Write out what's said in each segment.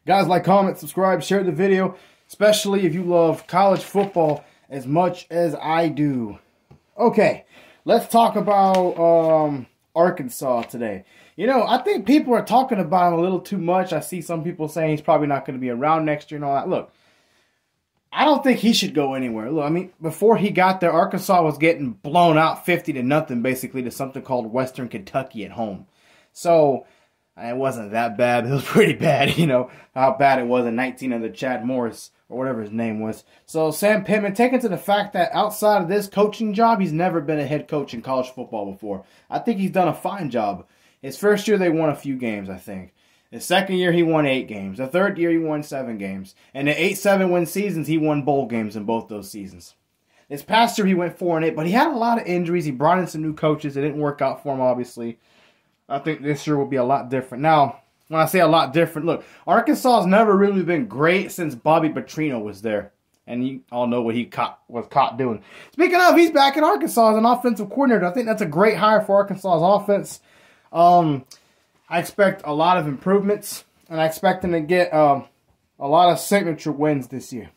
Guys, like, comment, subscribe, share the video, especially if you love college football as much as I do. Okay, let's talk about Arkansas today. You know, I think people are talking about him a little too much. I see some people saying he's probably not going to be around next year and all that. Look, I don't think he should go anywhere. Look, I mean, before he got there, Arkansas was getting blown out 50-0 basically to something called Western Kentucky at home. So, it wasn't that bad. It was pretty bad, you know, how bad it was in 19 under Chad Morris or whatever his name was. So, Sam Pittman, taken to the fact that outside of this coaching job, he's never been a head coach in college football before. I think he's done a fine job. His first year, they won a few games, I think. His second year, he won 8 games. The third year, he won 7 games. And the 8 7-win seasons, he won bowl games in both those seasons. This past year, he went 4-8, but he had a lot of injuries. He brought in some new coaches. It didn't work out for him, obviously. I think this year will be a lot different. Now, when I say a lot different, look, Arkansas has never really been great since Bobby Petrino was there. And you all know what he was caught doing. Speaking of, he's back in Arkansas as an offensive coordinator. I think that's a great hire for Arkansas's offense. I expect a lot of improvements, and I expect them to get a lot of signature wins this year.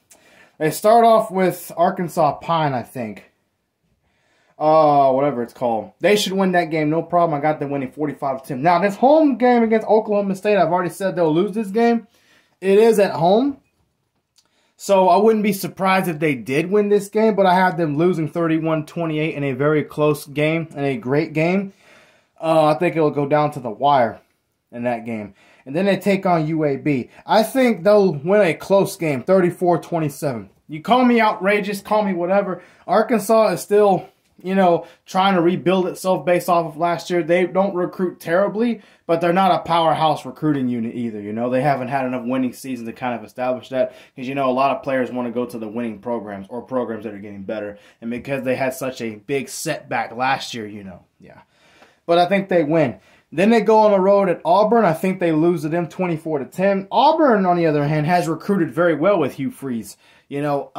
They start off with Arkansas Pine, I think. Whatever it's called. They should win that game, no problem. I got them winning 45-10. Now, this home game against Oklahoma State, I've already said they'll lose this game. It is at home. So I wouldn't be surprised if they did win this game, but I have them losing 31-28 in a very close game and a great game. I think it'll go down to the wire in that game. And then they take on UAB. I think they'll win a close game, 34-27. You call me outrageous, call me whatever. Arkansas is still, you know, trying to rebuild itself based off of last year. They don't recruit terribly, but they're not a powerhouse recruiting unit either, you know. They haven't had enough winning seasons to kind of establish that because, you know, a lot of players want to go to the winning programs or programs that are getting better. And because they had such a big setback last year, you know, yeah. But I think they win. Then they go on the road at Auburn. I think they lose to them 24-10. Auburn, on the other hand, has recruited very well with Hugh Freeze. You know,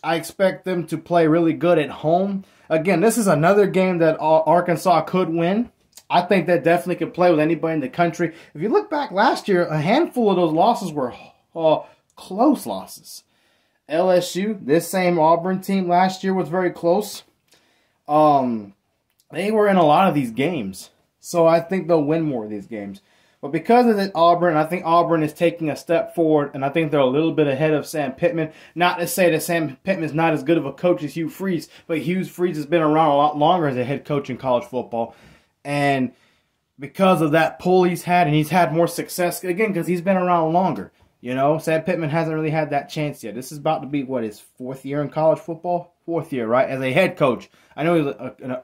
I expect them to play really good at home. Again, this is another game that Arkansas could win. I think they definitely could play with anybody in the country. If you look back last year, a handful of those losses were close losses. LSU, this same Auburn team last year was very close. They were in a lot of these games. So I think they'll win more of these games. But because of Auburn, I think Auburn is taking a step forward, and I think they're a little bit ahead of Sam Pittman. Not to say that Sam Pittman's not as good of a coach as Hugh Freeze, but Hugh Freeze has been around a lot longer as a head coach in college football. And because of that pull he's had, and he's had more success, again, because he's been around longer. You know, Sam Pittman hasn't really had that chance yet. This is about to be, what, his 4th year in college football? 4th year, right? As a head coach. I know he's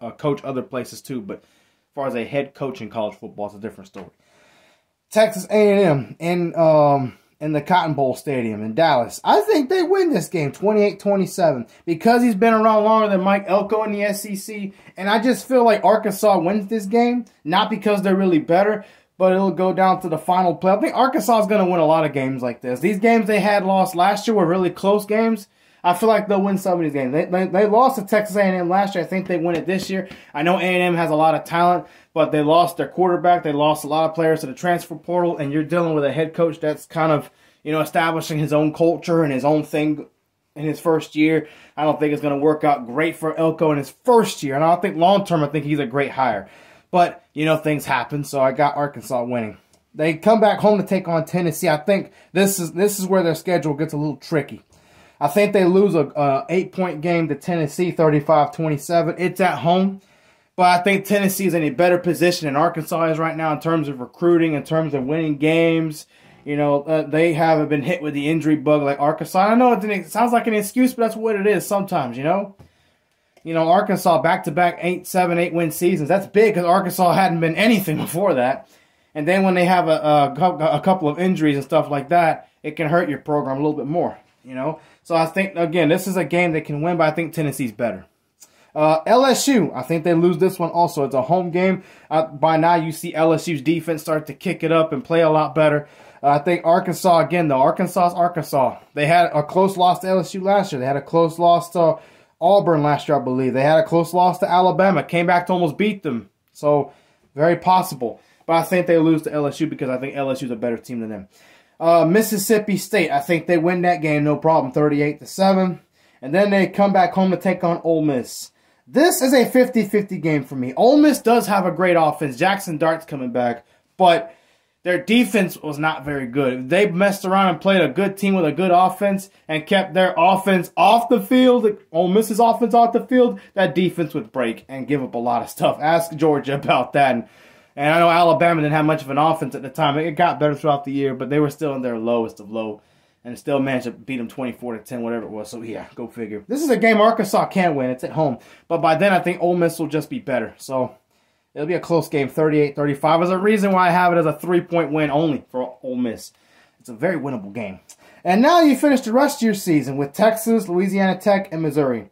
a coach other places too, but as far as a head coach in college football, it's a different story. Texas A&M in the Cotton Bowl Stadium in Dallas. I think they win this game 28-27 because he's been around longer than Mike Elko in the SEC. And I just feel like Arkansas wins this game, not because they're really better, but it'll go down to the final play. I think Arkansas is going to win a lot of games like this. These games they had lost last year were really close games. I feel like they'll win some of these games. They lost to Texas A&M last year. I think they win it this year. I know A&M has a lot of talent, but they lost their quarterback. They lost a lot of players to the transfer portal, and you're dealing with a head coach that's kind of, you know, establishing his own culture and his own thing in his first year. I don't think it's going to work out great for Elko in his first year, and I don't think long-term I think he's a great hire. But, you know, things happen, so I got Arkansas winning. They come back home to take on Tennessee. I think this is where their schedule gets a little tricky. I think they lose a 8-point game to Tennessee, 35-27. It's at home. But I think Tennessee is in a better position than Arkansas is right now in terms of recruiting, in terms of winning games. You know, they haven't been hit with the injury bug like Arkansas. I know it sounds like an excuse, but that's what it is sometimes, you know. You know, Arkansas back-to-back 8-win seasons. That's big because Arkansas hadn't been anything before that. And then when they have a couple of injuries and stuff like that, it can hurt your program a little bit more, you know. So I think, again, this is a game they can win, but I think Tennessee's better. LSU, I think they lose this one also. It's a home game. By now you see LSU's defense start to kick it up and play a lot better. I think Arkansas, again, though, Arkansas's Arkansas. They had a close loss to LSU last year. They had a close loss to Auburn last year, I believe. They had a close loss to Alabama. Came back to almost beat them. So, very possible. But I think they lose to LSU because I think LSU's a better team than them. Mississippi State, I think they win that game, no problem, 38-7. And then they come back home to take on Ole Miss. This is a 50-50 game for me. Ole Miss does have a great offense. Jackson Dart's coming back, but their defense was not very good. If they messed around and played a good team with a good offense and kept their offense off the field, Ole Miss's offense off the field, that defense would break and give up a lot of stuff. Ask Georgia about that. And I know Alabama didn't have much of an offense at the time. It got better throughout the year, but they were still in their lowest of low. And still managed to beat them 24-10, whatever it was. So, yeah, go figure. This is a game Arkansas can win. It's at home. But by then, I think Ole Miss will just be better. So, it'll be a close game, 38-35. There's a reason why I have it as a 3-point win only for Ole Miss. It's a very winnable game. And now you finish the rest of your season with Texas, Louisiana Tech, and Missouri.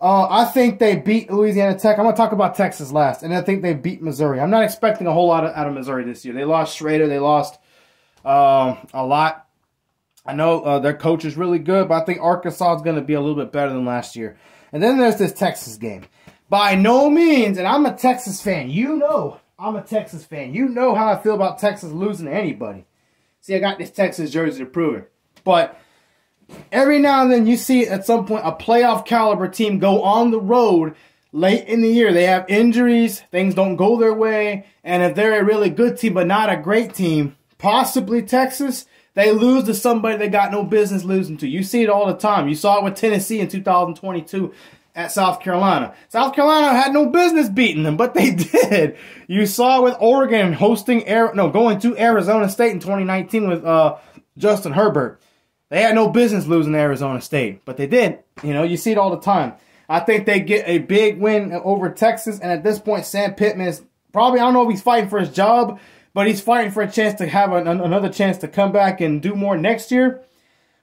I think they beat Louisiana Tech. I'm going to talk about Texas last. And I think they beat Missouri. I'm not expecting a whole lot out of Missouri this year. They lost Schrader. They lost a lot. I know their coach is really good, but I think Arkansas is going to be a little bit better than last year. And then there's this Texas game. By no means, and I'm a Texas fan. You know I'm a Texas fan. You know how I feel about Texas losing to anybody. See, I got this Texas jersey to prove it. But every now and then you see at some point a playoff caliber team go on the road late in the year. They have injuries. Things don't go their way. And if they're a really good team but not a great team, possibly Texas, they lose to somebody they got no business losing to. You see it all the time. You saw it with Tennessee in 2022 at South Carolina. South Carolina had no business beating them, but they did. You saw it with Oregon going to Arizona State in 2019 with Justin Herbert. They had no business losing to Arizona State, but they did. You know, you see it all the time. I think they get a big win over Texas, and at this point, Sam Pittman is probably, I don't know if he's fighting for his job, but he's fighting for a chance to have another chance to come back and do more next year.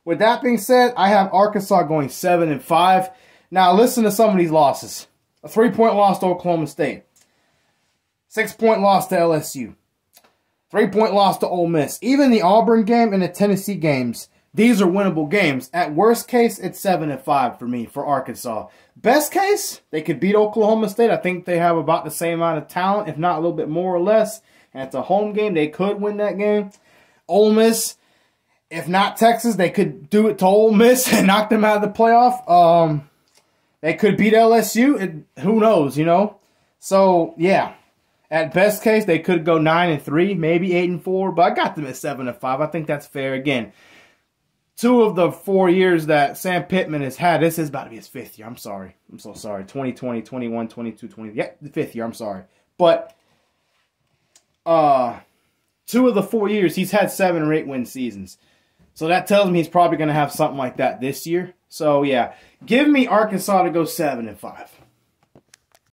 With that being said, I have Arkansas going 7-5. Now, listen to some of these losses. A 3-point loss to Oklahoma State. 6-point loss to LSU. 3-point loss to Ole Miss. Even the Auburn game and the Tennessee games, these are winnable games. At worst case, it's 7-5 for me, for Arkansas. Best case, they could beat Oklahoma State. I think they have about the same amount of talent, if not a little bit more or less. And it's a home game. They could win that game. Ole Miss, if not Texas, they could do it to Ole Miss and knock them out of the playoff. They could beat LSU. Who knows, you know? So, yeah. At best case, they could go 9-3, maybe 8-4. But I got them at 7-5. I think that's fair. Again, 2 of the 4 years that Sam Pittman has had, this is about to be his 5th year. I'm sorry. I'm so sorry. 2020, 21, 22, 20. Yeah, the 5th year. I'm sorry. But 2 of the 4 years, he's had 7 or 8 win seasons. So that tells me he's probably going to have something like that this year. So, yeah, give me Arkansas to go 7-5.